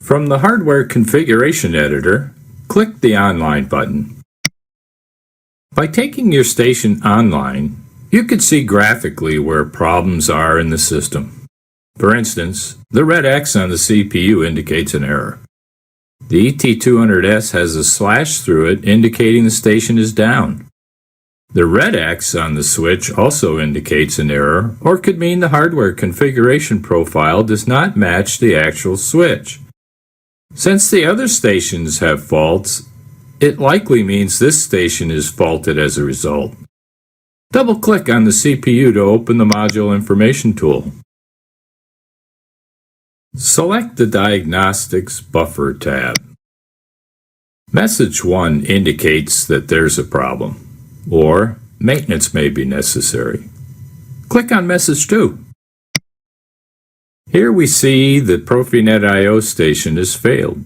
From the Hardware Configuration Editor, click the Online button. By taking your station online, you can see graphically where problems are in the system. For instance, the red X on the CPU indicates an error. The ET200S has a slash through it indicating the station is down. The red X on the switch also indicates an error, or could mean the hardware configuration profile does not match the actual switch. Since the other stations have faults, it likely means this station is faulted as a result. Double-click on the CPU to open the Module Information tool. Select the Diagnostics Buffer tab. Message 1 indicates that there's a problem, or maintenance may be necessary. Click on Message 2. Here we see the PROFINET I/O station has failed.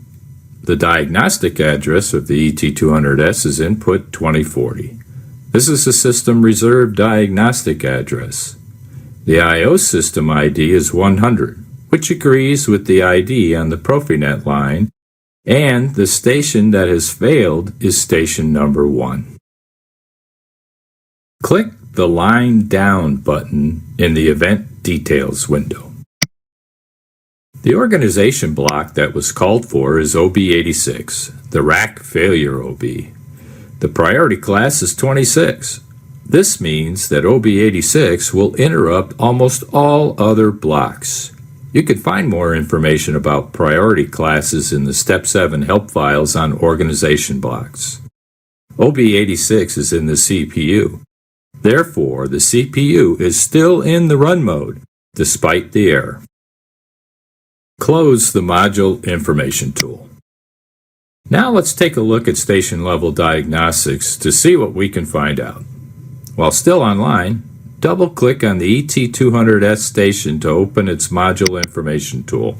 The diagnostic address of the ET200S is input 2040. This is a system reserved diagnostic address. The I/O system ID is 100, which agrees with the ID on the PROFINET line, and the station that has failed is station number 1. Click the Line Down button in the Event Details window. The organization block that was called for is OB86, the rack failure OB. The priority class is 26. This means that OB86 will interrupt almost all other blocks. You can find more information about priority classes in the Step 7 help files on organization blocks. OB86 is in the CPU. Therefore, the CPU is still in the run mode, despite the error. Close the Module Information tool. Now let's take a look at station-level diagnostics to see what we can find out. While still online, double-click on the ET200S station to open its Module Information tool.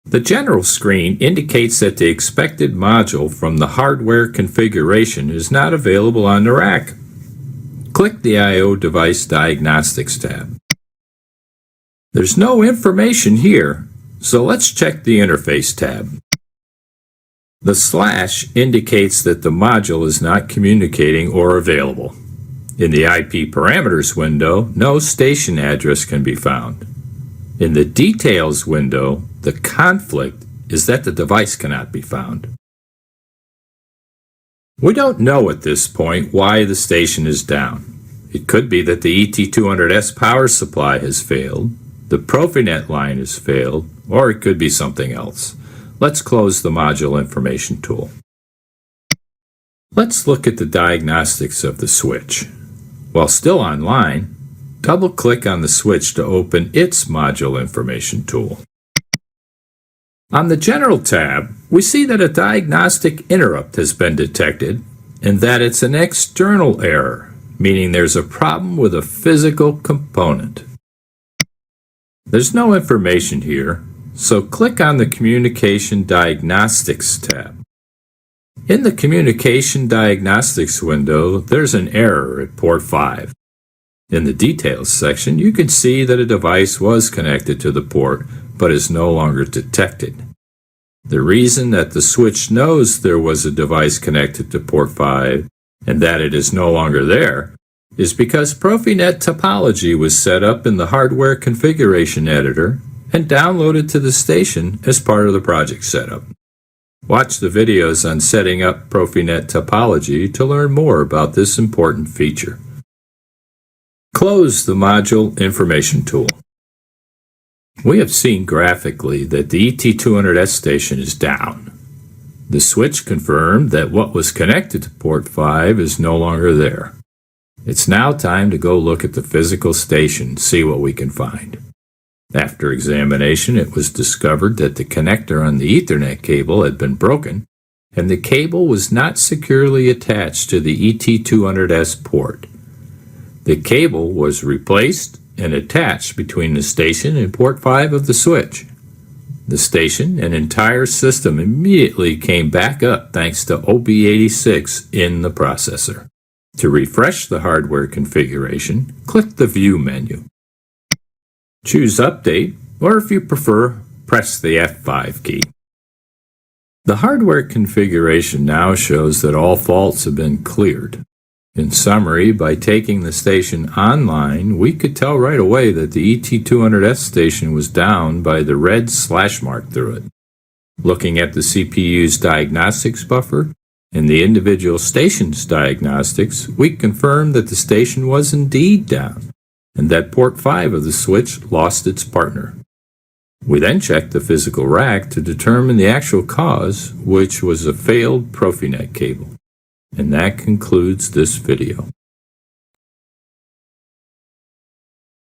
The general screen indicates that the expected module from the hardware configuration is not available on the rack. Click the I/O Device Diagnostics tab. There's no information here, so let's check the Interface tab. The slash indicates that the module is not communicating or available. In the IP Parameters window, no station address can be found. In the Details window, the conflict is that the device cannot be found. We don't know at this point why the station is down. It could be that the ET200S power supply has failed, the PROFINET line has failed, or it could be something else. Let's close the Module Information tool. Let's look at the diagnostics of the switch. While still online, double-click on the switch to open its Module Information tool. On the General tab, we see that a diagnostic interrupt has been detected and that it's an external error, meaning there's a problem with a physical component. There's no information here, so click on the Communication Diagnostics tab. In the Communication Diagnostics window, there's an error at port 5. In the Details section, you can see that a device was connected to the port, but is no longer detected. The reason that the switch knows there was a device connected to port 5 and that it is no longer there is because PROFINET topology was set up in the Hardware Configuration Editor and downloaded to the station as part of the project setup. Watch the videos on setting up PROFINET topology to learn more about this important feature. Close the Module Information tool. We have seen graphically that the ET200S station is down. The switch confirmed that what was connected to port 5 is no longer there. It's now time to go look at the physical station and see what we can find. After examination, it was discovered that the connector on the Ethernet cable had been broken, and the cable was not securely attached to the ET200S port. The cable was replaced and attached between the station and port 5 of the switch. The station and entire system immediately came back up thanks to OB86 in the processor. To refresh the hardware configuration, click the View menu. Choose Update, or if you prefer, press the F5 key. The hardware configuration now shows that all faults have been cleared. In summary, by taking the station online, we could tell right away that the ET200S station was down by the red slash mark through it. Looking at the CPU's diagnostics buffer and the individual station's diagnostics, we confirmed that the station was indeed down and that port 5 of the switch lost its partner. We then checked the physical rack to determine the actual cause, which was a failed PROFINET cable. And that concludes this video.